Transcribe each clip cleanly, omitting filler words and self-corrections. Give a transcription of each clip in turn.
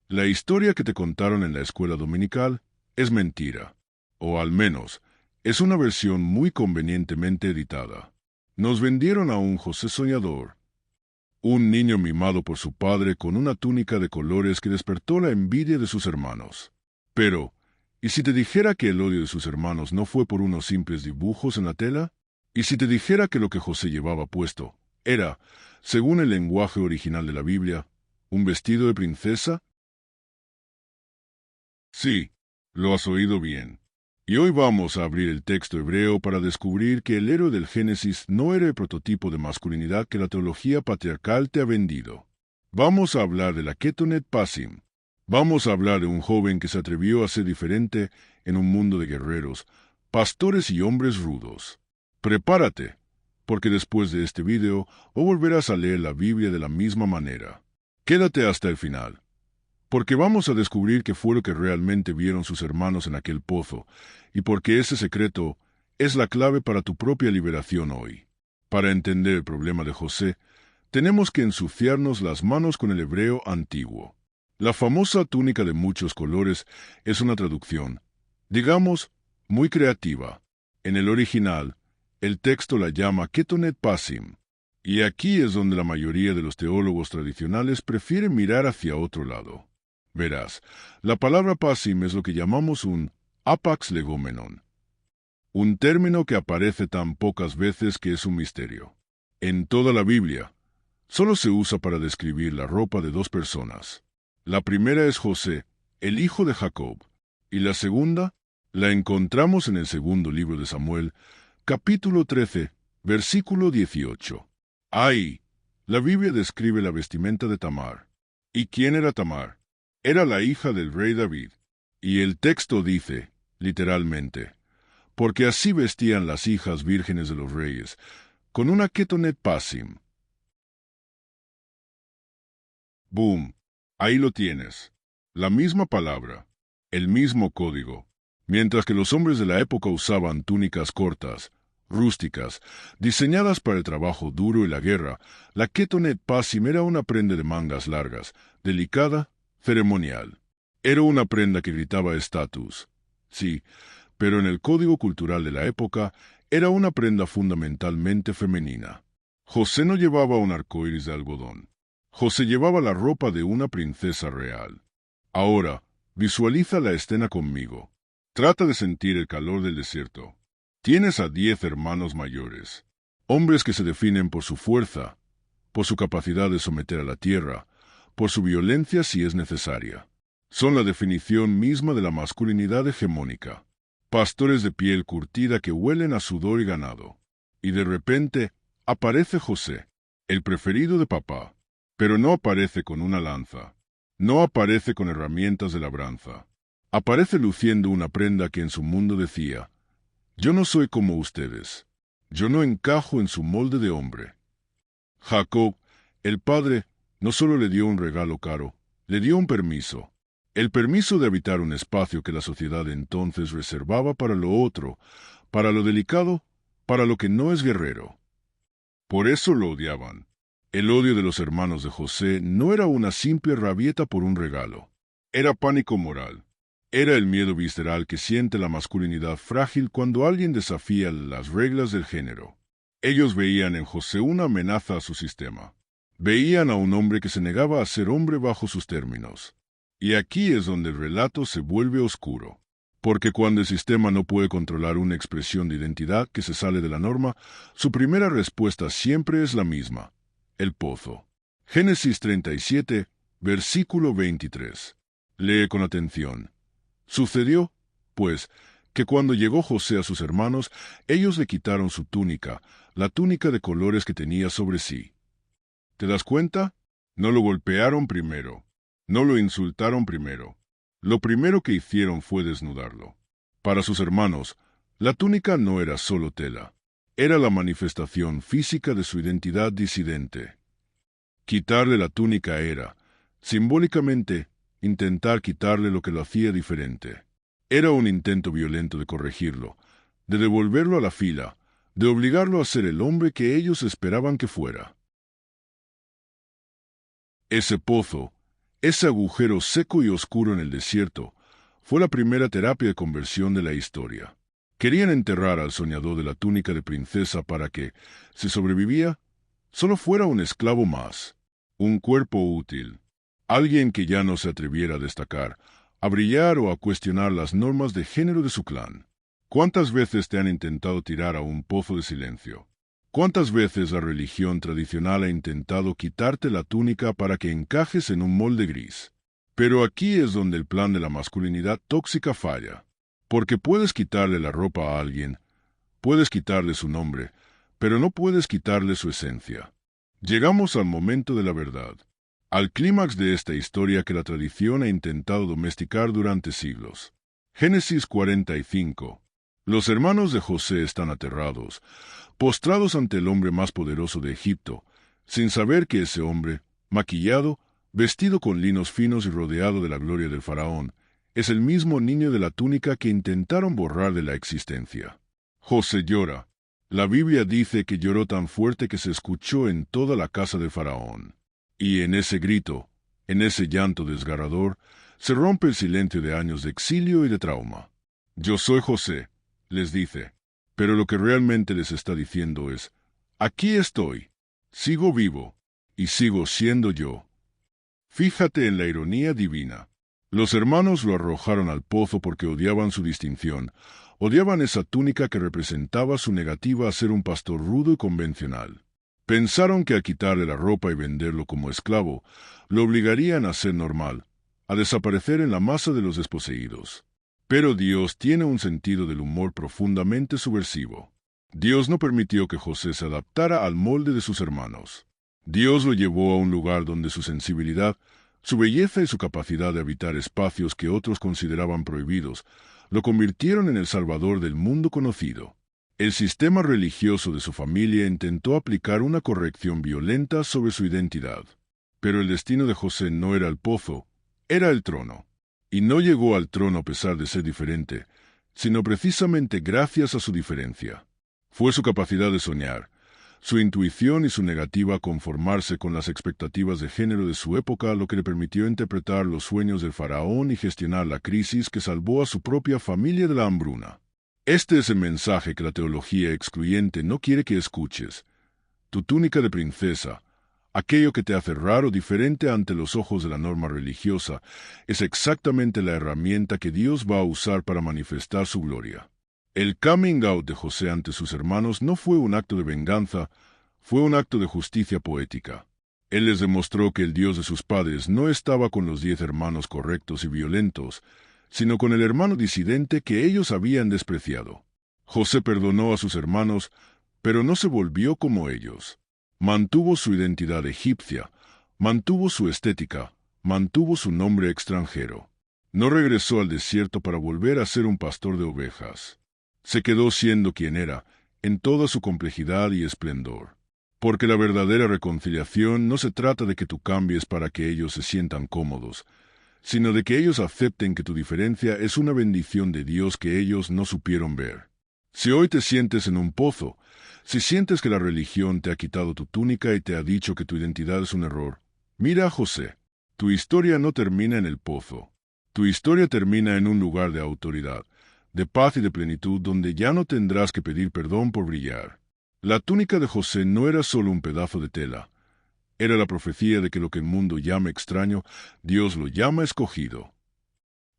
La historia que te contaron en la escuela dominical es mentira, o al menos, es una versión muy convenientemente editada. Nos vendieron a un José soñador, un niño mimado por su padre con una túnica de colores que despertó la envidia de sus hermanos. Pero, ¿y si te dijera que el odio de sus hermanos no fue por unos simples dibujos en la tela? ¿Y si te dijera que lo que José llevaba puesto era, según el lenguaje original de la Biblia, un vestido de princesa? Sí, lo has oído bien. Y hoy vamos a abrir el texto hebreo para descubrir que el héroe del Génesis no era el prototipo de masculinidad que la teología patriarcal te ha vendido. Vamos a hablar de la Ketonet Pasim. Vamos a hablar de un joven que se atrevió a ser diferente en un mundo de guerreros, pastores y hombres rudos. Prepárate, porque después de este video no volverás a leer la Biblia de la misma manera. Quédate hasta el final, porque vamos a descubrir qué fue lo que realmente vieron sus hermanos en aquel pozo, y porque ese secreto es la clave para tu propia liberación hoy. Para entender el problema de José, tenemos que ensuciarnos las manos con el hebreo antiguo. La famosa túnica de muchos colores es una traducción, digamos, muy creativa. En el original, el texto la llama Ketonet Pasim, y aquí es donde la mayoría de los teólogos tradicionales prefieren mirar hacia otro lado. Verás, la palabra pasim es lo que llamamos un apax legomenon, un término que aparece tan pocas veces que es un misterio. En toda la Biblia, solo se usa para describir la ropa de dos personas. La primera es José, el hijo de Jacob, y la segunda la encontramos en el segundo libro de Samuel, capítulo 13, versículo 18. Ahí, la Biblia describe la vestimenta de Tamar. ¿Y quién era Tamar? Era la hija del rey David. Y el texto dice, literalmente, porque así vestían las hijas vírgenes de los reyes, con una ketonet pasim. Boom. Ahí lo tienes. La misma palabra, el mismo código. Mientras que los hombres de la época usaban túnicas cortas, rústicas, diseñadas para el trabajo duro y la guerra, la ketonet pasim era una prenda de mangas largas, delicada, ceremonial. Era una prenda que gritaba estatus. Sí, pero en el código cultural de la época era una prenda fundamentalmente femenina. José no llevaba un arcoíris de algodón. José llevaba la ropa de una princesa real. Ahora, visualiza la escena conmigo. Trata de sentir el calor del desierto. Tienes a 10 hermanos mayores, hombres que se definen por su fuerza, por su capacidad de someter a la tierra, por su violencia si es necesaria. Son la definición misma de la masculinidad hegemónica. Pastores de piel curtida que huelen a sudor y ganado. Y de repente aparece José, el preferido de papá, pero no aparece con una lanza. No aparece con herramientas de labranza. Aparece luciendo una prenda que en su mundo decía: yo no soy como ustedes. Yo no encajo en su molde de hombre. Jacob, el padre, no solo le dio un regalo caro, le dio un permiso. El permiso de habitar un espacio que la sociedad entonces reservaba para lo otro, para lo delicado, para lo que no es guerrero. Por eso lo odiaban. El odio de los hermanos de José no era una simple rabieta por un regalo. Era pánico moral. Era el miedo visceral que siente la masculinidad frágil cuando alguien desafía las reglas del género. Ellos veían en José una amenaza a su sistema. Veían a un hombre que se negaba a ser hombre bajo sus términos. Y aquí es donde el relato se vuelve oscuro. Porque cuando el sistema no puede controlar una expresión de identidad que se sale de la norma, su primera respuesta siempre es la misma: el pozo. Génesis 37, versículo 23. Lee con atención. Sucedió, pues, que cuando llegó José a sus hermanos, ellos le quitaron su túnica, la túnica de colores que tenía sobre sí. ¿Te das cuenta? No lo golpearon primero. No lo insultaron primero. Lo primero que hicieron fue desnudarlo. Para sus hermanos, la túnica no era solo tela. Era la manifestación física de su identidad disidente. Quitarle la túnica era, simbólicamente, intentar quitarle lo que lo hacía diferente. Era un intento violento de corregirlo, de devolverlo a la fila, de obligarlo a ser el hombre que ellos esperaban que fuera. Ese pozo Ese agujero seco y oscuro en el desierto fue la primera terapia de conversión de la historia. Querían enterrar al soñador de la túnica de princesa para que, si sobrevivía, solo fuera un esclavo más, un cuerpo útil, alguien que ya no se atreviera a destacar, a brillar o a cuestionar las normas de género de su clan. ¿Cuántas veces te han intentado tirar a un pozo de silencio? ¿Cuántas veces la religión tradicional ha intentado quitarte la túnica para que encajes en un molde gris? Pero aquí es donde el plan de la masculinidad tóxica falla. Porque puedes quitarle la ropa a alguien, puedes quitarle su nombre, pero no puedes quitarle su esencia. Llegamos al momento de la verdad, al clímax de esta historia que la tradición ha intentado domesticar durante siglos. Génesis 45. Los hermanos de José están aterrados, postrados ante el hombre más poderoso de Egipto, sin saber que ese hombre, maquillado, vestido con linos finos y rodeado de la gloria del faraón, es el mismo niño de la túnica que intentaron borrar de la existencia. José llora. La Biblia dice que lloró tan fuerte que se escuchó en toda la casa de Faraón. Y en ese grito, en ese llanto desgarrador, se rompe el silencio de años de exilio y de trauma. Yo soy José, les dice, pero lo que realmente les está diciendo es, aquí estoy, sigo vivo, y sigo siendo yo. Fíjate en la ironía divina. Los hermanos lo arrojaron al pozo porque odiaban su distinción, odiaban esa túnica que representaba su negativa a ser un pastor rudo y convencional. Pensaron que al quitarle la ropa y venderlo como esclavo, lo obligarían a ser normal, a desaparecer en la masa de los desposeídos. Pero Dios tiene un sentido del humor profundamente subversivo. Dios no permitió que José se adaptara al molde de sus hermanos. Dios lo llevó a un lugar donde su sensibilidad, su belleza y su capacidad de habitar espacios que otros consideraban prohibidos, lo convirtieron en el salvador del mundo conocido. El sistema religioso de su familia intentó aplicar una corrección violenta sobre su identidad. Pero el destino de José no era el pozo, era el trono. Y no llegó al trono a pesar de ser diferente, sino precisamente gracias a su diferencia. Fue su capacidad de soñar, su intuición y su negativa a conformarse con las expectativas de género de su época lo que le permitió interpretar los sueños del faraón y gestionar la crisis que salvó a su propia familia de la hambruna. Este es el mensaje que la teología excluyente no quiere que escuches. Tu túnica de princesa, aquello que te hace raro o diferente ante los ojos de la norma religiosa, es exactamente la herramienta que Dios va a usar para manifestar su gloria. El coming out de José ante sus hermanos no fue un acto de venganza, fue un acto de justicia poética. Él les demostró que el Dios de sus padres no estaba con los 10 hermanos correctos y violentos, sino con el hermano disidente que ellos habían despreciado. José perdonó a sus hermanos, pero no se volvió como ellos. Mantuvo su identidad egipcia, mantuvo su estética, mantuvo su nombre extranjero. No regresó al desierto para volver a ser un pastor de ovejas. Se quedó siendo quien era, en toda su complejidad y esplendor. Porque la verdadera reconciliación no se trata de que tú cambies para que ellos se sientan cómodos, sino de que ellos acepten que tu diferencia es una bendición de Dios que ellos no supieron ver. Si hoy te sientes en un pozo, si sientes que la religión te ha quitado tu túnica y te ha dicho que tu identidad es un error, mira a José. Tu historia no termina en el pozo. Tu historia termina en un lugar de autoridad, de paz y de plenitud donde ya no tendrás que pedir perdón por brillar. La túnica de José no era solo un pedazo de tela. Era la profecía de que lo que el mundo llama extraño, Dios lo llama escogido.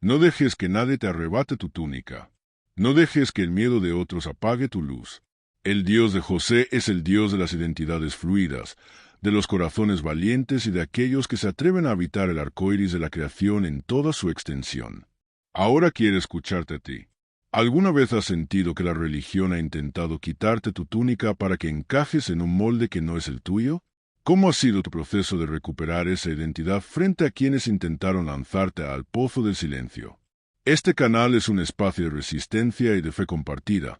No dejes que nadie te arrebate tu túnica. No dejes que el miedo de otros apague tu luz. El Dios de José es el Dios de las identidades fluidas, de los corazones valientes y de aquellos que se atreven a habitar el arco iris de la creación en toda su extensión. Ahora quiere escucharte a ti. ¿Alguna vez has sentido que la religión ha intentado quitarte tu túnica para que encajes en un molde que no es el tuyo? ¿Cómo ha sido tu proceso de recuperar esa identidad frente a quienes intentaron lanzarte al pozo del silencio? Este canal es un espacio de resistencia y de fe compartida,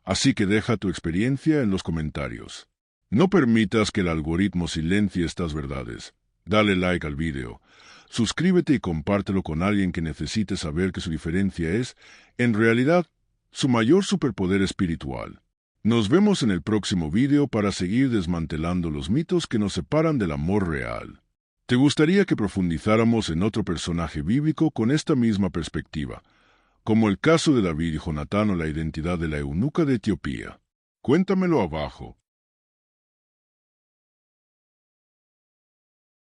así que deja tu experiencia en los comentarios. No permitas que el algoritmo silencie estas verdades. Dale like al video, suscríbete y compártelo con alguien que necesite saber que su diferencia es, en realidad, su mayor superpoder espiritual. Nos vemos en el próximo video para seguir desmantelando los mitos que nos separan del amor real. ¿Te gustaría que profundizáramos en otro personaje bíblico con esta misma perspectiva, como el caso de David y Jonatán o la identidad de la eunuca de Etiopía? Cuéntamelo abajo.